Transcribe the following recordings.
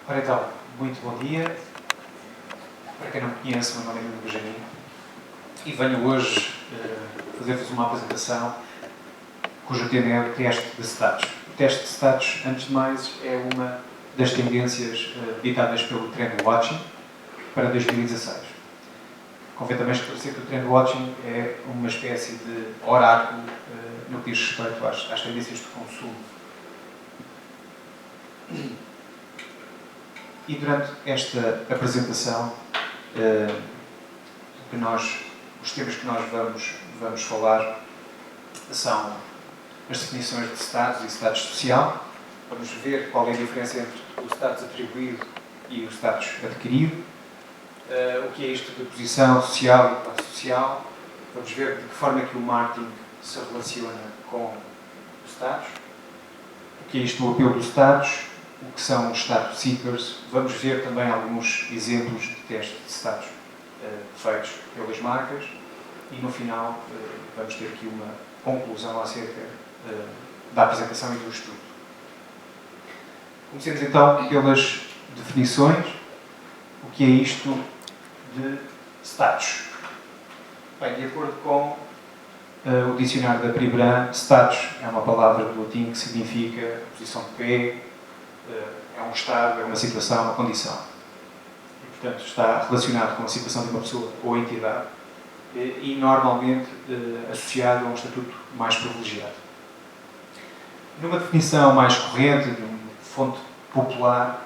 Ora então, muito bom dia. Para quem não me conhece, o meu nome é Nuno Benjamin e venho hoje fazer-vos uma apresentação cujo tema é o teste de status. O teste de status, antes de mais, é uma das tendências ditadas pelo Trendwatching para 2016. Convém também esclarecer que o Trendwatching é uma espécie de oráculo no que diz respeito às tendências de consumo. E durante esta apresentação, os temas que nós vamos falar são as definições de status e status social. Vamos ver qual é a diferença entre o status atribuído e o status adquirido. O que é isto de posição social e classe social. Vamos ver de que forma é que o marketing se relaciona com o status. O que é isto do apelo do status. O que são os status seekers. Vamos ver também alguns exemplos de testes de status feitos pelas marcas e no final vamos ter aqui uma conclusão acerca da apresentação e do estudo. Comecemos então pelas definições. O que é isto de status? Bem, de acordo com o dicionário da Pribrand, status é uma palavra do latim que significa posição de pé, é um estado, é uma situação, uma condição. E, portanto, está relacionado com a situação de uma pessoa ou entidade e normalmente associado a um estatuto mais privilegiado. Numa definição mais corrente, de uma fonte popular,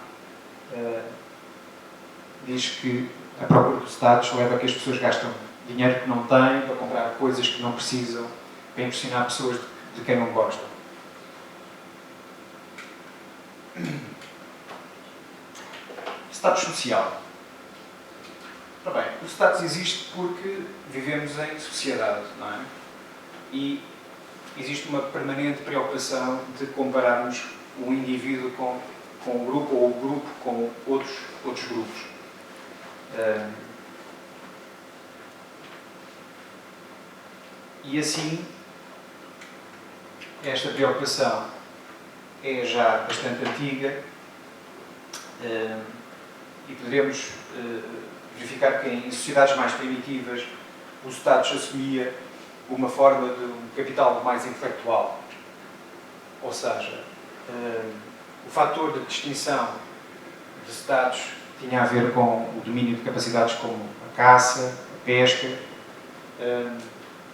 diz que a procura do status leva a que as pessoas gastam dinheiro que não têm para comprar coisas que não precisam, para impressionar pessoas de quem não gostam. Status social. Ora bem, o status existe porque vivemos em sociedade, não é? E existe uma permanente preocupação de compararmos o indivíduo com o grupo ou o grupo com outros grupos. E assim, esta preocupação é já bastante antiga e poderemos verificar que em sociedades mais primitivas o status assumia uma forma de um capital mais intelectual. Ou seja, o fator de distinção de status tinha a ver com o domínio de capacidades como a caça, a pesca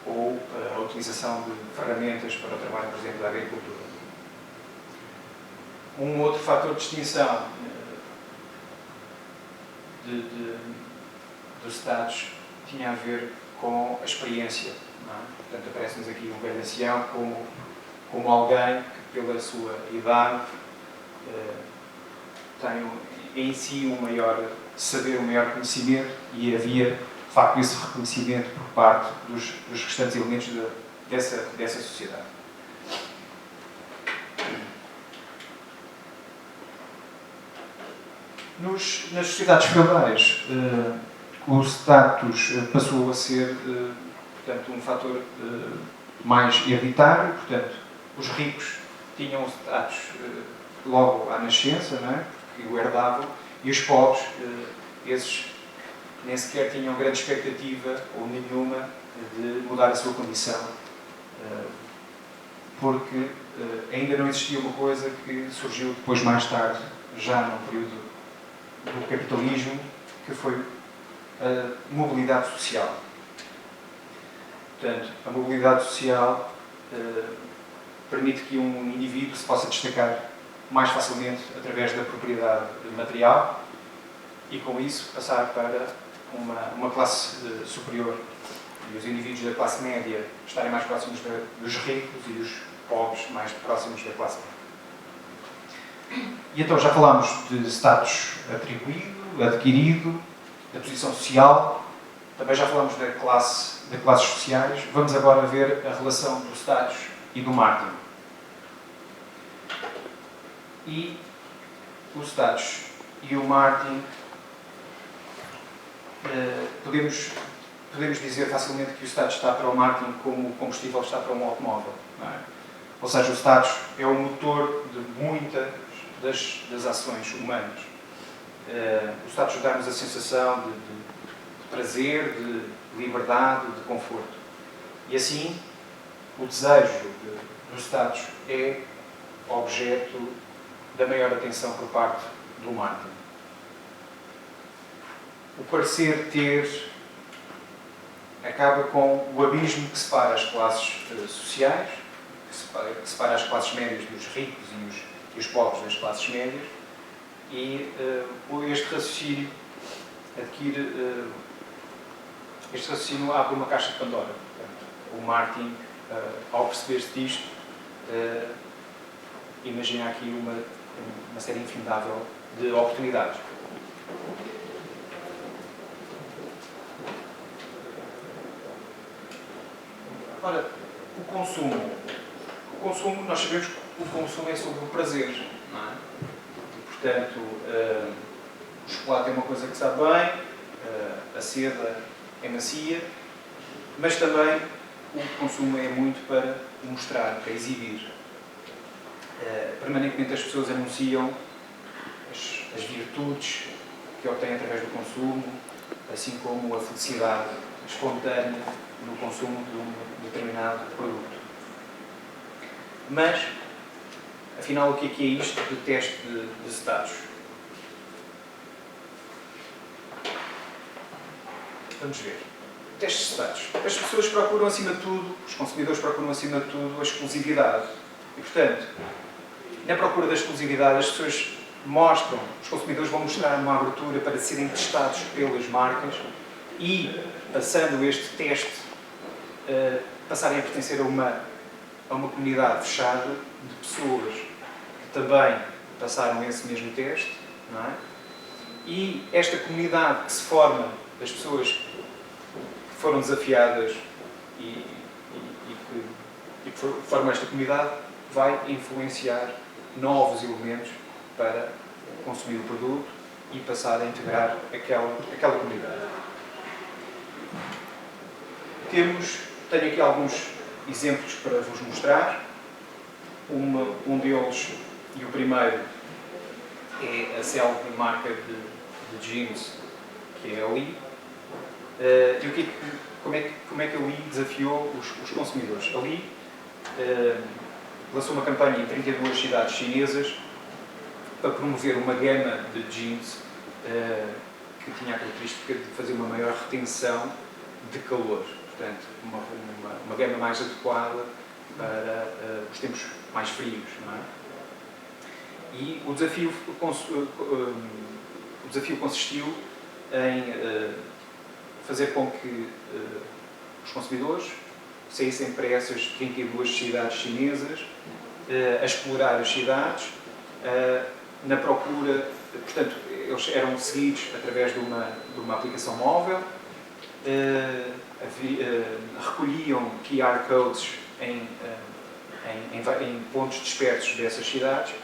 ou a utilização de ferramentas para o trabalho, por exemplo, da agricultura. Um outro fator de distinção do status tinha a ver com a experiência. Não é? Portanto, aparece-nos aqui um velho ancião como alguém que, pela sua idade, tem em si um maior saber, um maior conhecimento e havia, de facto, esse reconhecimento por parte dos restantes elementos dessa sociedade. Nas sociedades feudais, o status passou a ser, portanto, um fator mais hereditário. Portanto, os ricos tinham o status logo à nascença, não é? Porque o herdavam, e os pobres, esses nem sequer tinham grande expectativa ou nenhuma de mudar a sua condição, porque ainda não existia uma coisa que surgiu depois, mais tarde, já no período do capitalismo, que foi a mobilidade social. Portanto, a mobilidade social permite que um indivíduo se possa destacar mais facilmente através da propriedade material e, com isso, passar para uma classe superior e os indivíduos da classe média estarem mais próximos dos ricos e os pobres mais próximos da classe média. E então já falámos de status atribuído, adquirido, da posição social, também já falámos de classes sociais. Vamos agora ver a relação do status e do marketing. E o status e o marketing, podemos dizer facilmente que o status está para o marketing como o combustível está para um automóvel. Não é? Ou seja, o status é o motor de muitas das ações humanas. o status dá-nos a sensação de prazer, de liberdade, de conforto. E assim, o desejo do status é objeto da maior atenção por parte do marketing. O parecer ter acaba com o abismo que separa as classes sociais, que separa as classes médias dos ricos e os pobres das classes médias, e este raciocínio abre uma caixa de Pandora. Portanto, o marketing, ao perceber-se disto, imagina aqui uma série infindável de oportunidades. Ora, o consumo, nós sabemos que o consumo é sobre o prazer, não é? E, portanto, o chocolate é uma coisa que sabe bem, a seda é macia, mas também o consumo é muito para mostrar, para exibir. Permanentemente as pessoas anunciam as virtudes que obtêm através do consumo, assim como a felicidade espontânea no consumo de um determinado produto. Mas, afinal, o que é isto de teste de status? Vamos ver. Teste de status. As pessoas procuram, acima de tudo, os consumidores procuram, acima de tudo, a exclusividade. E, portanto, na procura da exclusividade, as pessoas mostram, os consumidores vão mostrar uma abertura para serem testados pelas marcas e, passando este teste, passarem a pertencer a uma comunidade fechada de pessoas que também passaram esse mesmo teste, não é? E esta comunidade que se forma, das pessoas que foram desafiadas e que formam esta comunidade, vai influenciar novos elementos para consumir o produto e passar a integrar aquela comunidade. Tenho aqui alguns exemplos para vos mostrar. Um deles, e o primeiro, é a célebre marca de jeans, que é a Lee. E como é que a Lee desafiou os consumidores? A Lee lançou uma campanha em 32 cidades chinesas para promover uma gama de jeans que tinha a característica de fazer uma maior retenção de calor. Portanto, uma gama mais adequada para os tempos mais frios, não é? E o desafio consistiu em fazer com que os consumidores saíssem para essas 32 cidades chinesas, a explorar as cidades, na procura. Portanto, eles eram seguidos através de uma aplicação móvel, recolhiam QR codes em pontos dispersos dessas cidades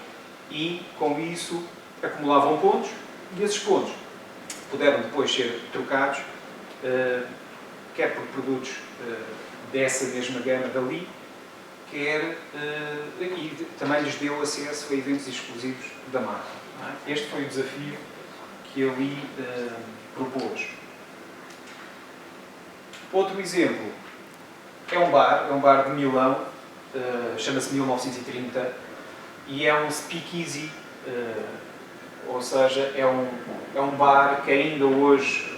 e, com isso, acumulavam pontos e esses pontos puderam depois ser trocados, quer por produtos dessa mesma gama dali, quer e também lhes deu acesso a eventos exclusivos da marca. Não é? Este foi o desafio que a Lee propôs. Outro exemplo é um bar de Milão, chama-se 1930, e é um speakeasy, ou seja, é um bar que ainda hoje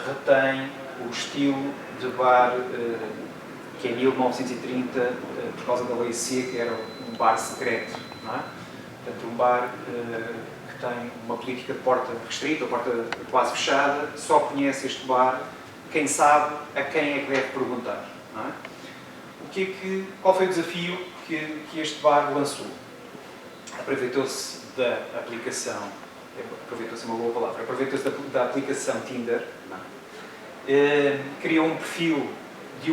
retém o estilo de bar que em 1930, por causa da lei seca, era um bar secreto, não é? Portanto, um bar que tem uma política de porta restrita, porta quase fechada, só conhece este bar quem sabe a quem é que deve perguntar, não é? Qual foi o desafio que este bar lançou? Aproveitou-se da aplicação, aproveitou-se uma boa palavra, aproveitou-se da aplicação Tinder, não é? Criou um perfil de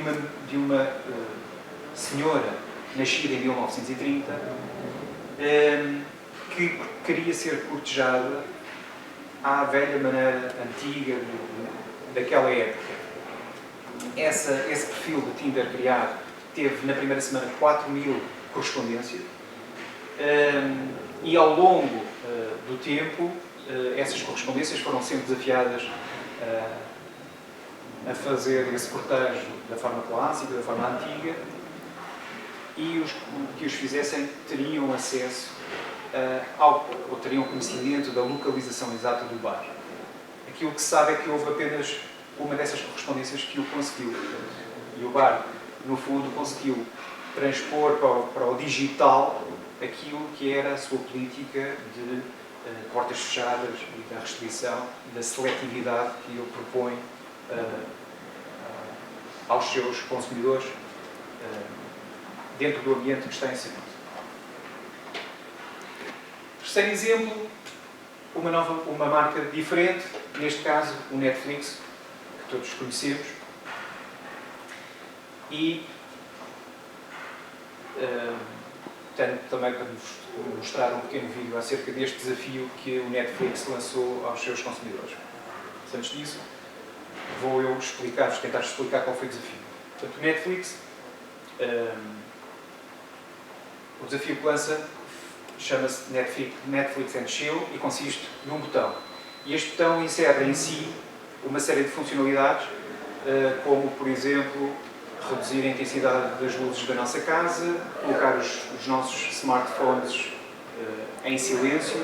uma senhora nascida em 1930 que queria ser cortejada à velha maneira antiga daquela época. Esse perfil de Tinder criado teve na primeira semana 4.000 correspondências e ao longo do tempo essas correspondências foram sempre desafiadas a fazer esse cortejo da forma clássica, da forma antiga, e os que os fizessem teriam acesso ou teriam conhecimento da localização exata do bar. Aquilo que se sabe é que houve apenas uma dessas correspondências que o conseguiu. E o bar, no fundo, conseguiu transpor para o digital aquilo que era a sua política de portas fechadas e da restrição, da seletividade que ele propõe aos seus consumidores dentro do ambiente que está inserido. Terceiro exemplo, uma marca diferente, neste caso o Netflix, que todos conhecemos, e tenho também para vos mostrar um pequeno vídeo acerca deste desafio que o Netflix lançou aos seus consumidores. Mas antes disso, vou eu tentar explicar qual foi o desafio. Portanto, o Netflix, o desafio que lança chama-se Netflix and Chill e consiste num botão. E este botão insere em si uma série de funcionalidades, como, por exemplo, reduzir a intensidade das luzes da nossa casa, colocar os nossos smartphones em silêncio,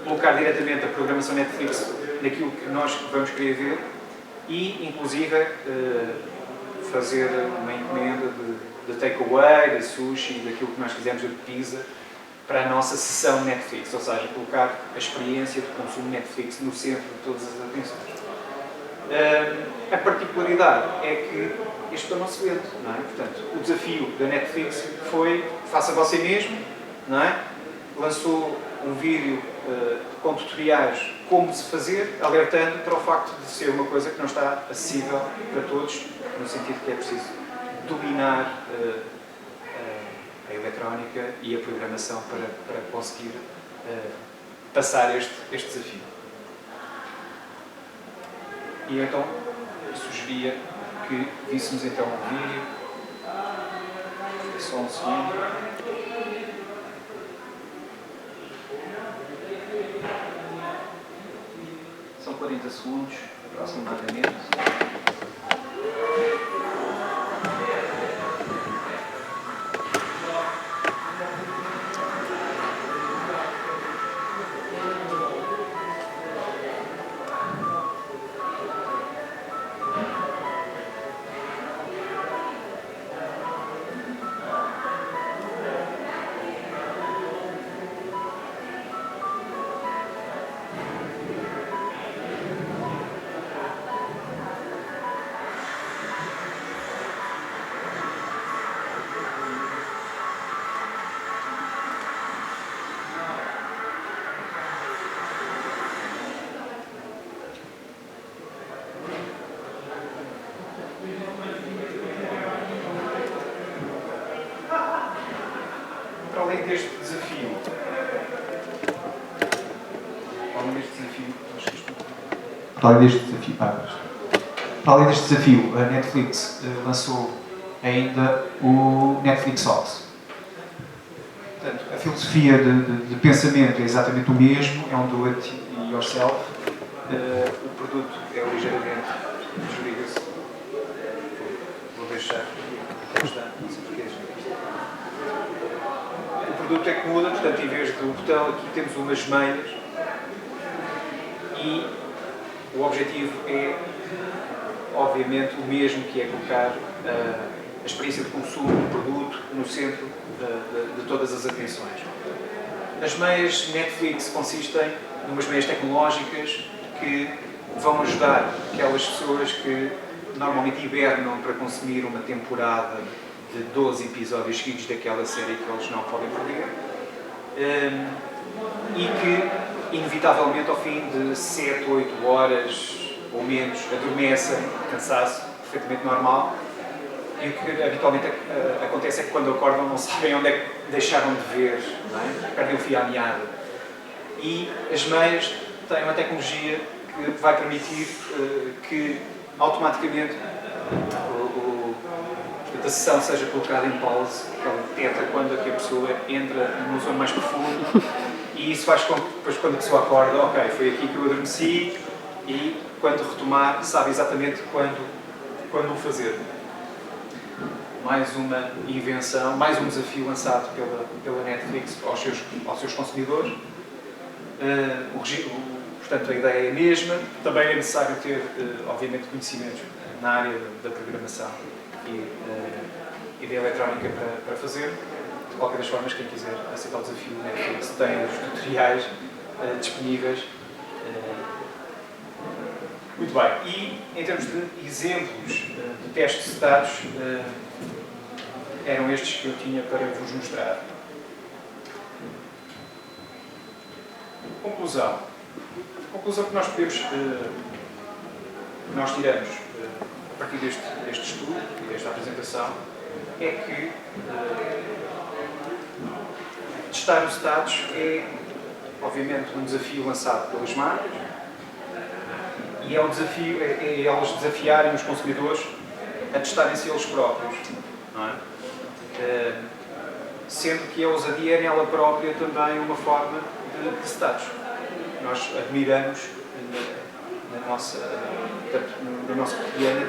colocar diretamente a programação Netflix naquilo que nós vamos querer ver e, inclusive, fazer uma encomenda de takeaway, de sushi, daquilo que nós quisermos, de pizza, para a nossa sessão Netflix, ou seja, colocar a experiência de consumo Netflix no centro de todas as atenções. A particularidade é que este não se vende, não é? Portanto, o desafio da Netflix foi, faça você mesmo, não é? Lançou um vídeo com tutoriais como se fazer, alertando para o facto de ser uma coisa que não está acessível para todos, no sentido que é preciso dominar a eletrónica e a programação para conseguir passar este desafio. E então, sugeria que víssemos então um vídeo. Só um segundo. São 40 segundos, aproximadamente. Para além deste desafio, a Netflix lançou ainda o Netflix Hot. Portanto, a filosofia de pensamento é exatamente o mesmo, é um do it yourself. O produto é ligeiramente, desliga-se, vou deixar, não sei porquê. O produto é que muda, portanto, em vez do botão, aqui temos umas meias e o objetivo é, obviamente, o mesmo, que é colocar a experiência de consumo do produto no centro de todas as atenções. As meias Netflix consistem numas meias tecnológicas que vão ajudar aquelas pessoas que normalmente hibernam para consumir uma temporada de 12 episódios seguidos daquela série que eles não podem perder e que, inevitavelmente, ao fim de 7, 8 horas ou menos, adormecem, cansaço perfeitamente normal, e o que habitualmente acontece é que quando acordam não sabem onde é que deixaram de ver, não é? Perdem o fio à meada. E as meias têm uma tecnologia que vai permitir que automaticamente a sessão seja colocada em pause, que ela detecta quando a pessoa entra num sono mais profundo e E isso faz com que, depois, quando a pessoa acorda, ok, foi aqui que eu adormeci, e quando retomar, sabe exatamente quando o fazer. Mais uma invenção, mais um desafio lançado pela Netflix aos seus consumidores. Portanto, a ideia é a mesma. Também é necessário ter, obviamente, conhecimentos na área da programação e da eletrónica para fazer. De qualquer das formas, quem quiser aceitar o desafio, Netflix tem os tutoriais disponíveis. Muito bem. E, em termos de exemplos de testes de dados, eram estes que eu tinha para vos mostrar. Conclusão. A conclusão que nós podemos, que nós tiramos a partir deste estudo e desta apresentação é que testar os dados é, obviamente, um desafio lançado pelas marcas e é um desafio, é elas desafiarem os consumidores a testarem-se eles próprios, não é? Sendo que a ousadia é nela própria também uma forma de status. Nós admiramos no nosso cotidiano